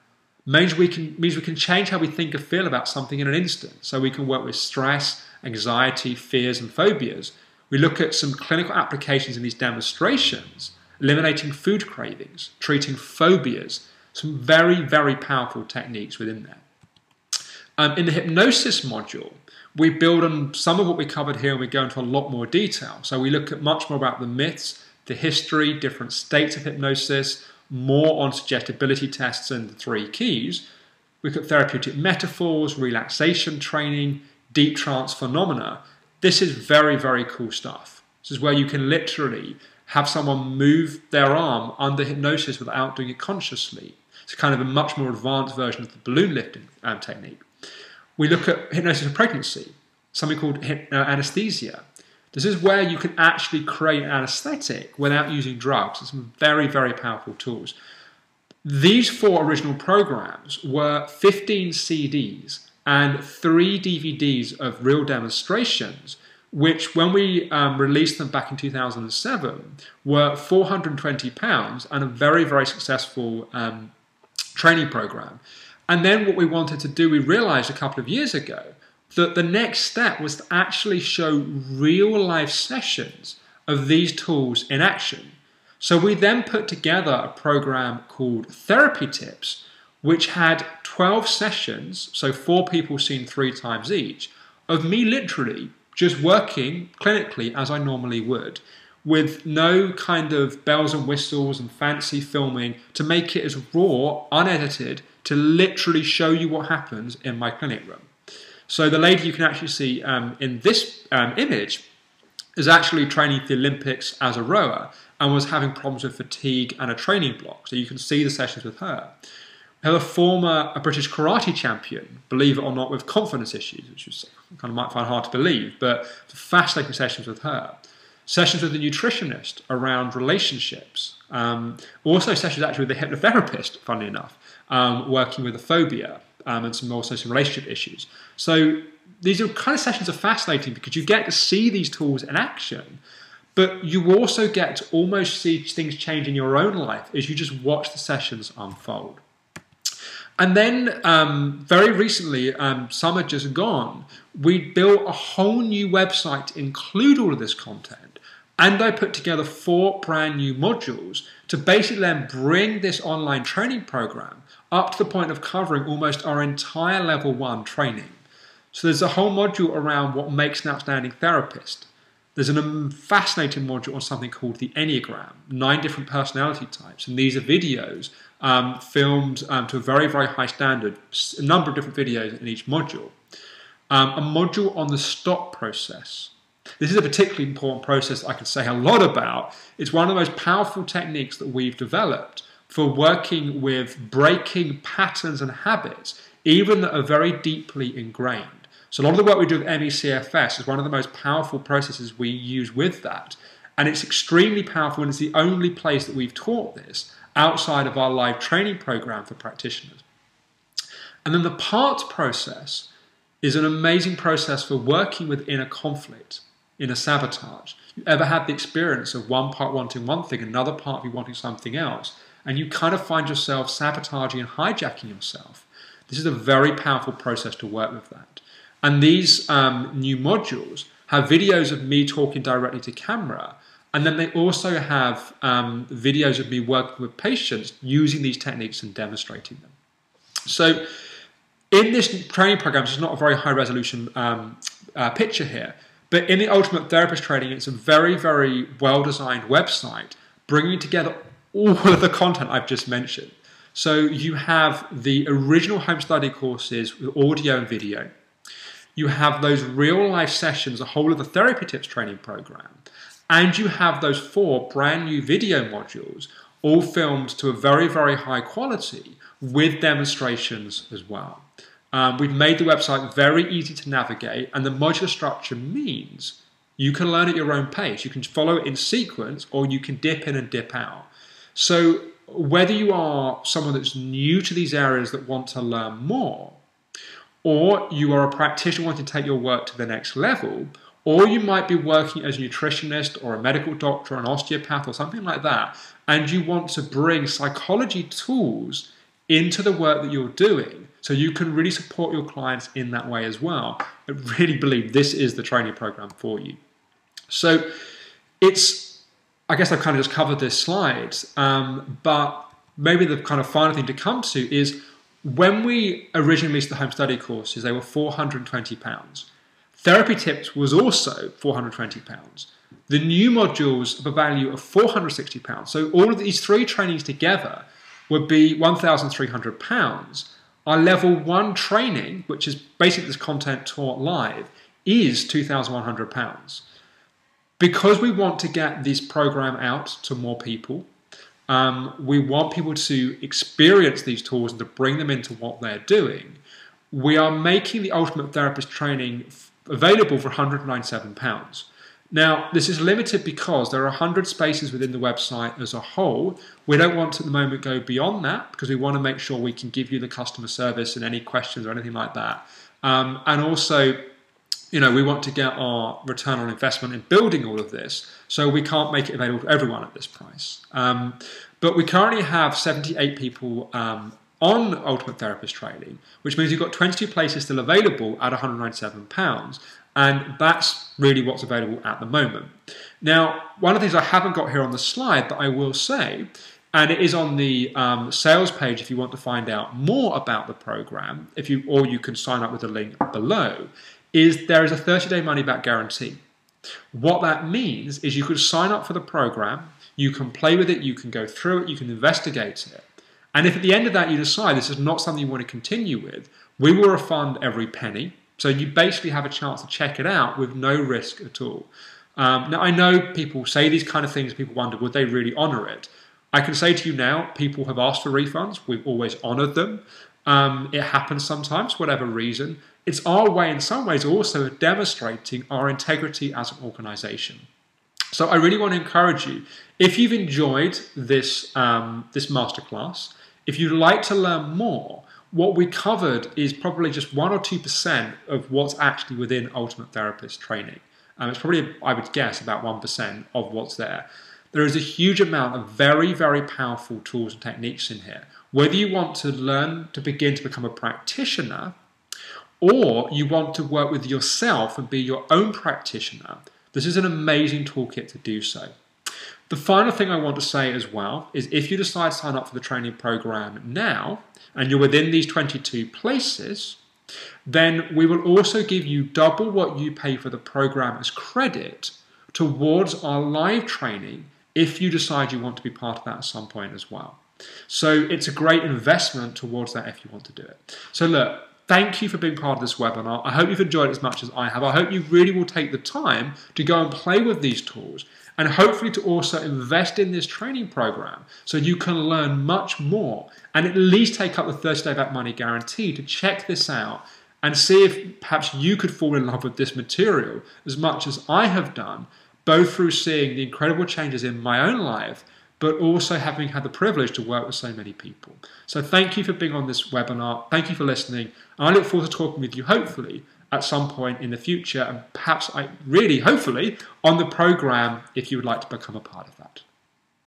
means we can change how we think or feel about something in an instant. So we can work with stress, anxiety, fears, and phobias. We look at some clinical applications in these demonstrations, eliminating food cravings, treating phobias, some very, very powerful techniques within there. In the hypnosis module, we build on some of what we covered here and we go into a lot more detail. So we look at much more about the myths, the history, different states of hypnosis, more on suggestibility tests and the 3 keys. We look at therapeutic metaphors, relaxation training, deep trance phenomena. This is very, very cool stuff. This is where you can literally have someone move their arm under hypnosis without doing it consciously. It's kind of a much more advanced version of the balloon lifting technique. We look at hypnosis of pregnancy, something called anesthesia. This is where you can actually create an anesthetic without using drugs. It's some very, very powerful tools. These 4 original programs were 15 CDs and 3 DVDs of real demonstrations, which when we released them back in 2007 were £420 and a very, very successful training program. And then what we wanted to do, we realized a couple of years ago that the next step was to actually show real life sessions of these tools in action. So we then put together a program called Therapy Tips, which had 12 sessions, so 4 people seen 3 times each, of me literally just working clinically as I normally would, with no kind of bells and whistles and fancy filming, to make it as raw, unedited, to literally show you what happens in my clinic room. So the lady you can actually see in this image is actually training for the Olympics as a rower and was having problems with fatigue and a training block. So you can see the sessions with her. We have a British karate champion, believe it or not, with confidence issues, which is kind of might find hard to believe, but fascinating sessions with her. Sessions with a nutritionist around relationships. Also sessions actually with a hypnotherapist, funnily enough, working with a phobia and also some relationship issues. So these are kind of sessions are fascinating because you get to see these tools in action, but you also get to almost see things change in your own life as you just watch the sessions unfold. And then very recently, summer just gone, we built a whole new website to include all of this content. And I put together 4 brand new modules to basically then bring this online training program up to the point of covering almost our entire level 1 training. So there's a whole module around what makes an outstanding therapist. There's a fascinating module on something called the Enneagram, 9 different personality types. And these are videos filmed to a very, very high standard, a number of different videos in each module. A module on the stop process. This is a particularly important process I can say a lot about. It's one of the most powerful techniques that we've developed for working with breaking patterns and habits, even that are very deeply ingrained. So a lot of the work we do with MECFS is one of the most powerful processes we use with that. And it's extremely powerful, and it's the only place that we've taught this outside of our live training program for practitioners. And then the parts process is an amazing process for working with inner conflict, inner sabotage. You ever had the experience of one part wanting one thing, another part of you wanting something else, and you kind of find yourself sabotaging and hijacking yourself? This is a very powerful process to work with that. And these new modules have videos of me talking directly to camera, and then they also have videos of me working with patients using these techniques and demonstrating them. So in this training program, it's not a very high resolution picture here, But in the Ultimate Therapist Training, it's a very, very well-designed website bringing together all of the content I've just mentioned. So you have the original home study courses with audio and video. You have those real-life sessions, the whole of the Therapy Tips training program. And you have those 4 brand new video modules, all filmed to a very, very high quality with demonstrations as well. We've made the website very easy to navigate, and the modular structure means you can learn at your own pace. You can follow it in sequence, or you can dip in and dip out. So whether you are someone that's new to these areas that want to learn more, or you are a practitioner wanting to take your work to the next level, or you might be working as a nutritionist or a medical doctor or an osteopath or something like that, and you want to bring psychology tools into the work that you're doing so you can really support your clients in that way as well, I really believe this is the training program for you. So I guess I've kind of just covered this slide, but maybe the kind of final thing to come to is when we originally released the home study courses, they were £420. Therapy Tips was also £420. The new modules have a value of £460. So all of these 3 trainings together would be £1,300. Our level 1 training, which is basically this content taught live, is £2,100. Because we want to get this program out to more people, we want people to experience these tools and to bring them into what they're doing, we are making the Ultimate Therapist Training available for £197. Now, this is limited because there are 100 spaces within the website as a whole. We don't want to at the moment go beyond that because we want to make sure we can give you the customer service and any questions or anything like that. And also, we want to get our return on investment in building all of this, so we can't make it available to everyone at this price. But we currently have 78 people on Ultimate Therapist Training, which means you've got 22 places still available at £197, and that's really what's available at the moment. Now, one of the things I haven't got here on the slide that I will say, and it is on the sales page if you want to find out more about the program, or you can sign up with the link below, is there is a 30-day money-back guarantee. What that means is you could sign up for the program, you can play with it, you can go through it, you can investigate it. And if at the end of that you decide this is not something you want to continue with, we will refund every penny. So you basically have a chance to check it out with no risk at all. Now, I know people say these kind of things, people wonder, would they really honour it? I can say to you now, people have asked for refunds. We've always honoured them. It happens sometimes, for whatever reason. It's our way, in some ways, also of demonstrating our integrity as an organisation. So I really want to encourage you, if you've enjoyed this masterclass, if you'd like to learn more, what we covered is probably just 1 or 2% of what's actually within Ultimate Therapist Training. It's probably, I would guess, about 1% of what's there. There is a huge amount of very, very powerful tools and techniques in here. Whether you want to learn to begin to become a practitioner, or you want to work with yourself and be your own practitioner, this is an amazing toolkit to do so. The final thing I want to say as well is if you decide to sign up for the training program now, and you're within these 22 places, then we will also give you double what you pay for the program as credit towards our live training if you decide you want to be part of that at some point as well. So it's a great investment towards that if you want to do it. So look, thank you for being part of this webinar. I hope you've enjoyed it as much as I have. I hope you really will take the time to go and play with these tools and hopefully to also invest in this training program so you can learn much more and at least take up the 30-day back money guarantee to check this out and see if perhaps you could fall in love with this material as much as I have done, both through seeing the incredible changes in my own life, but also having had the privilege to work with so many people. So thank you for being on this webinar. Thank you for listening. And I look forward to talking with you, hopefully, at some point in the future, and perhaps hopefully, on the program if you would like to become a part of that.